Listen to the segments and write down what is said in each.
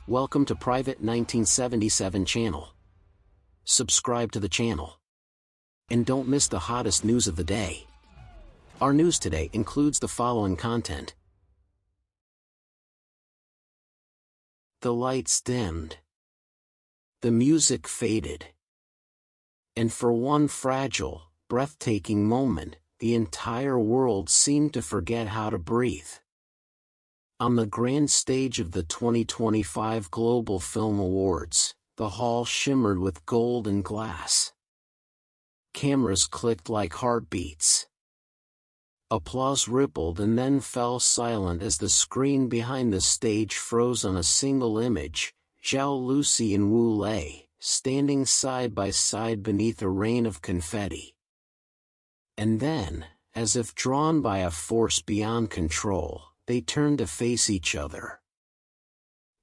Welcome to PVT 1977 channel. Subscribe to the channel. And don't miss the hottest news of the day. Our news today includes the following content. The lights dimmed. The music faded. And for one fragile, breathtaking moment, the entire world seemed to forget how to breathe. On the grand stage of the 2025 Global Film Awards, the hall shimmered with gold and glass. Cameras clicked like heartbeats. Applause rippled and then fell silent as the screen behind the stage froze on a single image, Zhao Lusi and Wu Lei, standing side by side beneath a rain of confetti. And then, as if drawn by a force beyond control, they turned to face each other.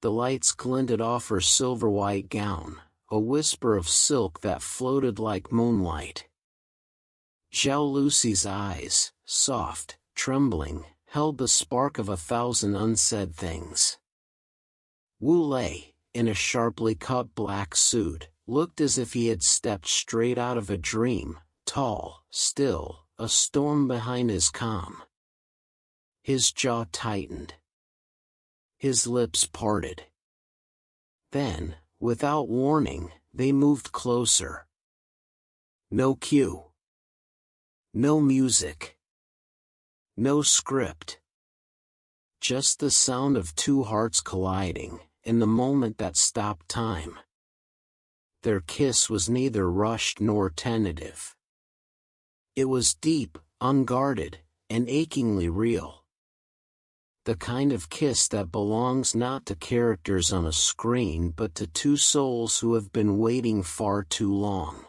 The lights glinted off her silver-white gown, a whisper of silk that floated like moonlight. Zhao Lusi's eyes, soft, trembling, held the spark of 1,000 unsaid things. Wu Lei, in a sharply cut black suit, looked as if he had stepped straight out of a dream, tall, still, a storm behind his calm. His jaw tightened. His lips parted. Then, without warning, they moved closer. No cue. No music. No script. Just the sound of two hearts colliding, in the moment that stopped time. Their kiss was neither rushed nor tentative. It was deep, unguarded, and achingly real. The kind of kiss that belongs not to characters on a screen but to two souls who have been waiting far too long.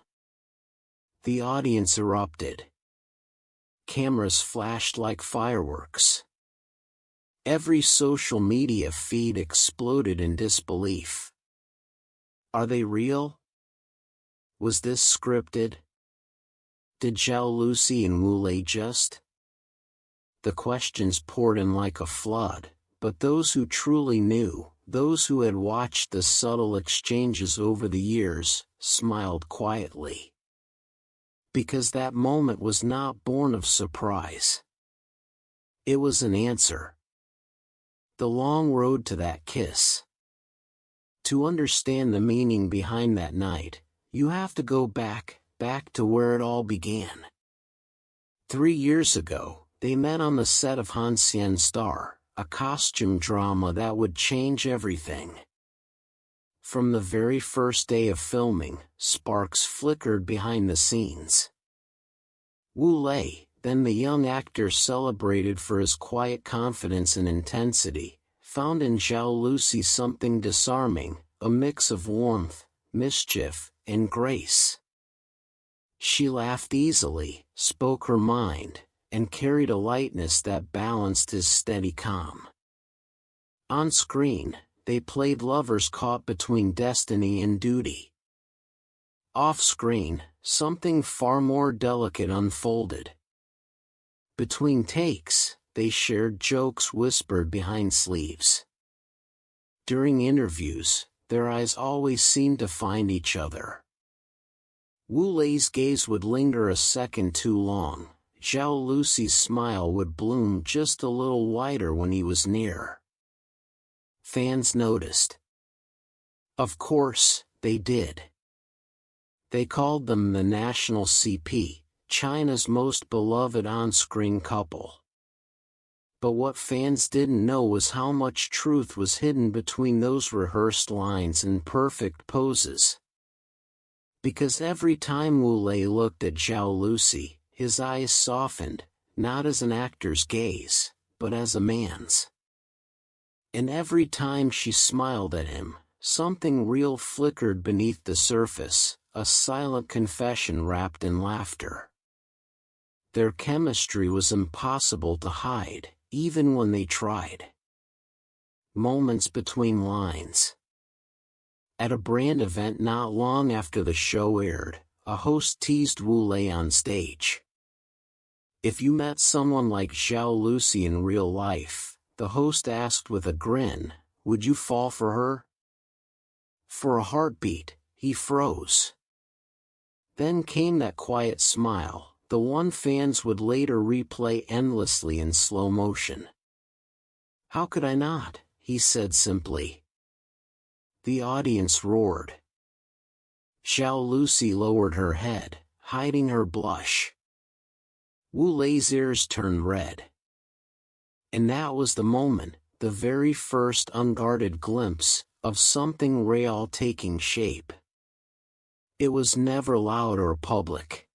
The audience erupted. Cameras flashed like fireworks. Every social media feed exploded in disbelief. Are they real? Was this scripted? Did Zhao Lusi and Wu Lei just? The questions poured in like a flood, but those who truly knew, those who had watched the subtle exchanges over the years, smiled quietly. Because that moment was not born of surprise. It was an answer. The long road to that kiss. To understand the meaning behind that night, you have to go back to where it all began. 3 years ago, they met on the set of Hanxian Star, a costume drama that would change everything. From the very first day of filming, sparks flickered behind the scenes. Wu Lei, then the young actor celebrated for his quiet confidence and intensity, found in Zhao Lusi something disarming, a mix of warmth, mischief, and grace. She laughed easily, spoke her mind, and carried a lightness that balanced his steady calm. On screen, they played lovers caught between destiny and duty. Off-screen, something far more delicate unfolded. Between takes, they shared jokes whispered behind sleeves. During interviews, their eyes always seemed to find each other. Wu Lei's gaze would linger a second too long. Zhao Lusi's smile would bloom just a little wider when he was near. Fans noticed. Of course, they did. They called them the National CP, China's most beloved on-screen couple. But what fans didn't know was how much truth was hidden between those rehearsed lines and perfect poses. Because every time Wu Lei looked at Zhao Lusi, his eyes softened, not as an actor's gaze, but as a man's. And every time she smiled at him, something real flickered beneath the surface, a silent confession wrapped in laughter. Their chemistry was impossible to hide, even when they tried. Moments between lines. At a brand event not long after the show aired, a host teased Wu Lei on stage. If you met someone like Zhao Lusi in real life, the host asked with a grin, would you fall for her? For a heartbeat, he froze. Then came that quiet smile, the one fans would later replay endlessly in slow motion. "How could I not?" he said simply. The audience roared. Zhao Lusi lowered her head, hiding her blush. Wu Lei's ears turned red. And that was the moment, the very first unguarded glimpse of something real taking shape. It was never loud or public.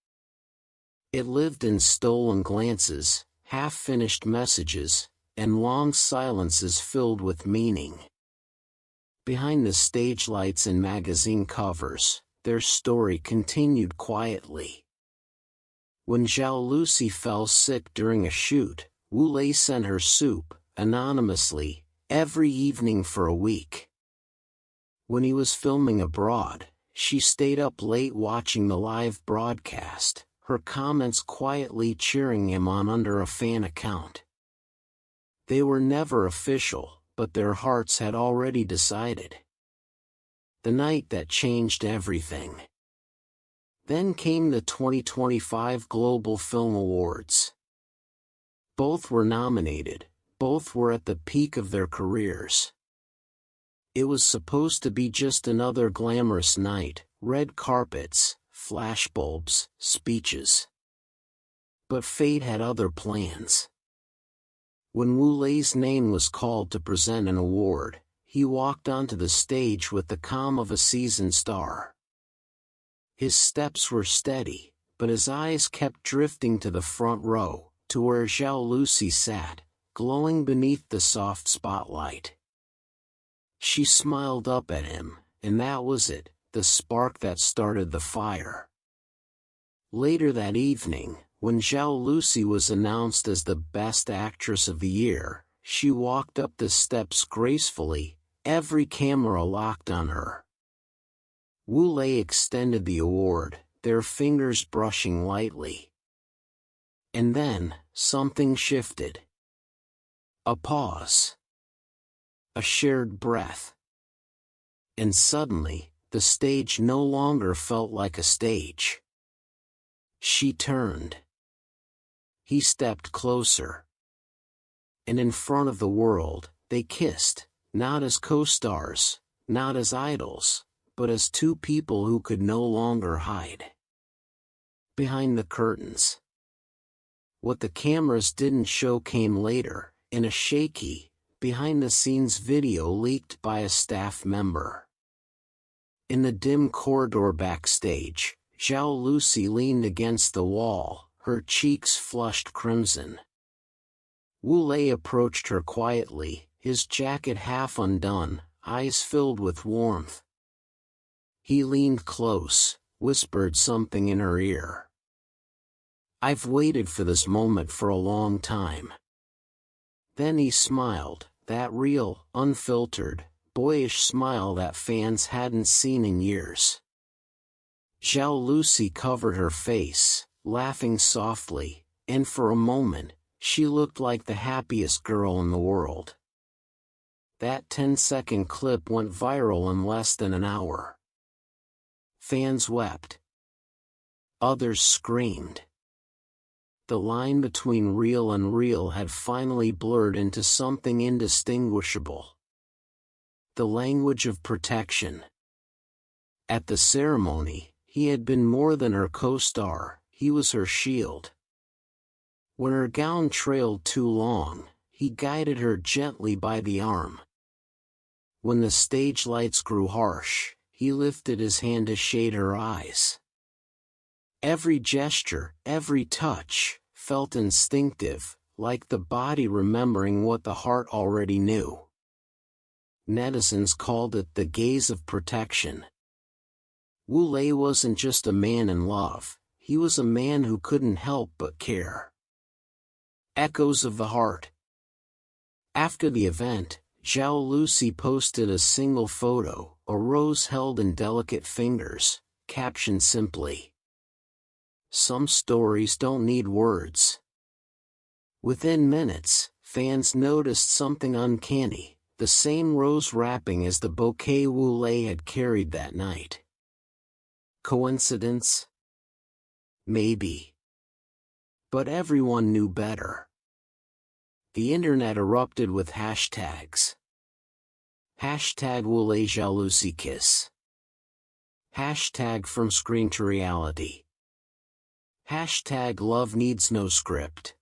It lived in stolen glances, half-finished messages, and long silences filled with meaning. Behind the stage lights and magazine covers, their story continued quietly. When Zhao Lusi fell sick during a shoot, Wu Lei sent her soup, anonymously, every evening for a week. When he was filming abroad, she stayed up late watching the live broadcast, her comments quietly cheering him on under a fan account. They were never official, but their hearts had already decided. The night that changed everything. Then came the 2025 Global Film Awards. Both were nominated, both were at the peak of their careers. It was supposed to be just another glamorous night, red carpets, flashbulbs, speeches. But fate had other plans. When Wu Lei's name was called to present an award, he walked onto the stage with the calm of a seasoned star. His steps were steady, but his eyes kept drifting to the front row, to where Zhao Lusi sat, glowing beneath the soft spotlight. She smiled up at him, and that was it, the spark that started the fire. Later that evening, when Zhao Lusi was announced as the Best Actress of the Year, she walked up the steps gracefully, every camera locked on her. Wu Lei extended the award, their fingers brushing lightly. And then, something shifted. A pause. A shared breath. And suddenly, the stage no longer felt like a stage. She turned. He stepped closer. And in front of the world, they kissed, not as co-stars, not as idols, but as two people who could no longer hide. Behind the curtains. What the cameras didn't show came later, in a shaky, behind-the-scenes video leaked by a staff member. In the dim corridor backstage, Zhao Lusi leaned against the wall, her cheeks flushed crimson. Wu Lei approached her quietly, his jacket half undone, eyes filled with warmth. He leaned close, whispered something in her ear. "I've waited for this moment for a long time." Then he smiled, that real, unfiltered, boyish smile that fans hadn't seen in years. Zhao Lusi covered her face, laughing softly, and for a moment, she looked like the happiest girl in the world. That 10-second clip went viral in less than an hour. Fans wept. Others screamed. The line between real and real had finally blurred into something indistinguishable. The language of protection. At the ceremony, he had been more than her co-star, he was her shield. When her gown trailed too long, he guided her gently by the arm. When the stage lights grew harsh, he lifted his hand to shade her eyes. Every gesture, every touch, felt instinctive, like the body remembering what the heart already knew. Netizens called it the gaze of protection. Wu Lei wasn't just a man in love, he was a man who couldn't help but care. Echoes of the heart. After the event, Zhao Lusi posted a single photo, a rose held in delicate fingers, captioned simply, "Some stories don't need words." Within minutes, fans noticed something uncanny. the same rose wrapping as the bouquet Wu Lei had carried that night. Coincidence? Maybe. But everyone knew better. The internet erupted with hashtags. Hashtag Wu Lei Zhao Lusi kiss. Hashtag from screen to reality. Hashtag love needs no script.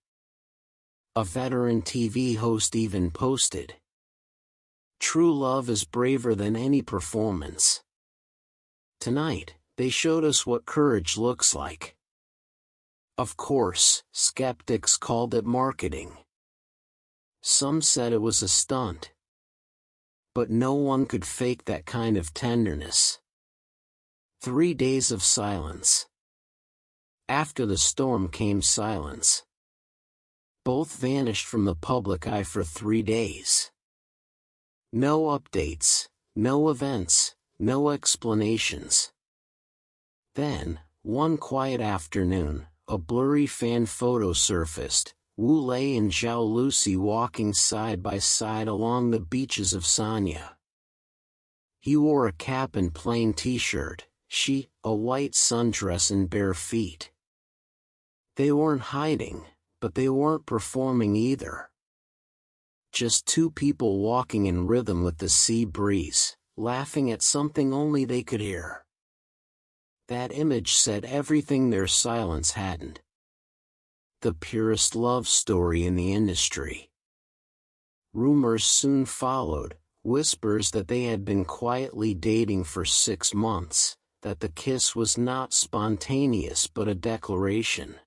A veteran TV host even posted, "True love is braver than any performance." Tonight, they showed us what courage looks like. Of course, skeptics called it marketing. Some said it was a stunt. But no one could fake that kind of tenderness. 3 days of silence. After the storm came silence. Both vanished from the public eye for 3 days. No updates, no events, no explanations. Then, one quiet afternoon, a blurry fan photo surfaced, Wu Lei and Zhao Lusi walking side by side along the beaches of Sanya. He wore a cap and plain t-shirt, she, a white sundress and bare feet. They weren't hiding, but they weren't performing either. Just two people walking in rhythm with the sea breeze, laughing at something only they could hear. That image said everything their silence hadn't. The purest love story in the industry. Rumors soon followed, whispers that they had been quietly dating for 6 months, that the kiss was not spontaneous but a declaration.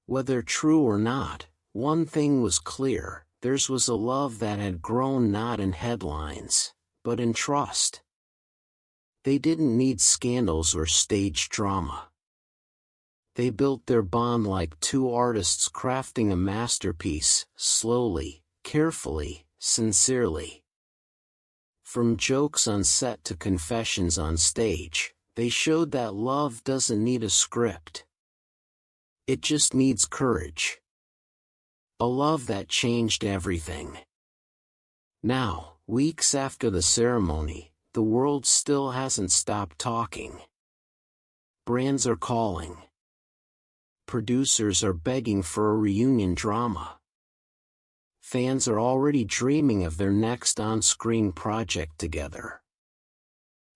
Whether true or not, one thing was clear, theirs was a love that had grown not in headlines, but in trust. They didn't need scandals or stage drama. They built their bond like two artists crafting a masterpiece, slowly, carefully, sincerely. From jokes on set to confessions on stage, they showed that love doesn't need a script. It just needs courage. A love that changed everything. Now, weeks after the ceremony, the world still hasn't stopped talking. Brands are calling. Producers are begging for a reunion drama. Fans are already dreaming of their next on-screen project together.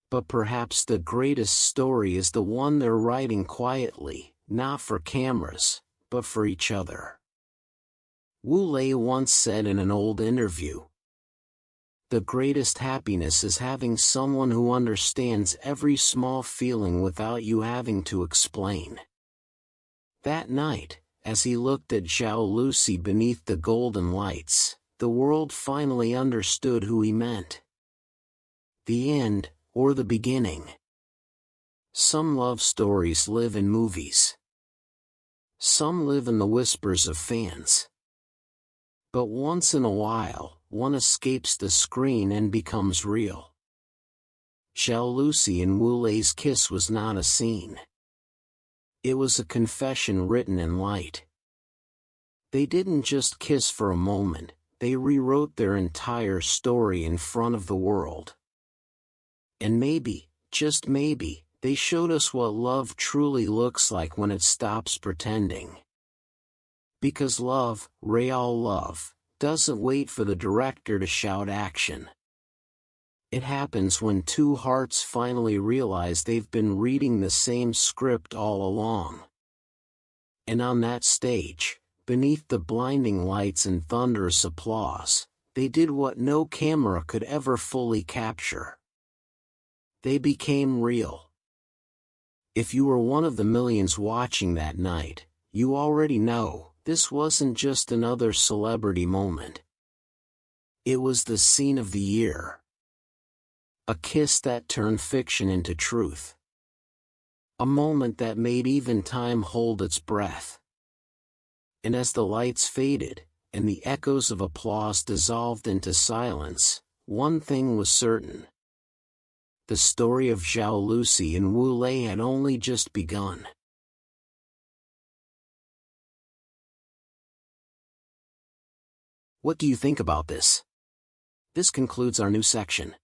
But perhaps the greatest story is the one they're writing quietly, not for cameras, but for each other. Wu Lei once said in an old interview, "The greatest happiness is having someone who understands every small feeling without you having to explain." That night, as he looked at Zhao Lusi beneath the golden lights, the world finally understood who he meant. The end, or the beginning. Some love stories live in movies. Some live in the whispers of fans. But once in a while, one escapes the screen and becomes real. Zhao Lusi and Wu Lei's kiss was not a scene. It was a confession written in light. They didn't just kiss for a moment, they rewrote their entire story in front of the world. And maybe, just maybe, they showed us what love truly looks like when it stops pretending. Because love, real love, doesn't wait for the director to shout action. It happens when two hearts finally realize they've been reading the same script all along. And on that stage, beneath the blinding lights and thunderous applause, they did what no camera could ever fully capture. They became real. If you were one of the millions watching that night, you already know, this wasn't just another celebrity moment. It was the scene of the year. A kiss that turned fiction into truth. A moment that made even time hold its breath. And as the lights faded, and the echoes of applause dissolved into silence, one thing was certain. The story of Zhao Lusi and Wu Lei had only just begun. What do you think about this? This concludes our new section.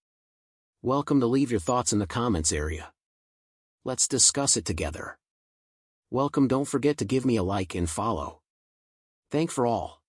Welcome to leave your thoughts in the comments area. Let's discuss it together. Welcome, don't forget to give me a like and follow. Thank for all.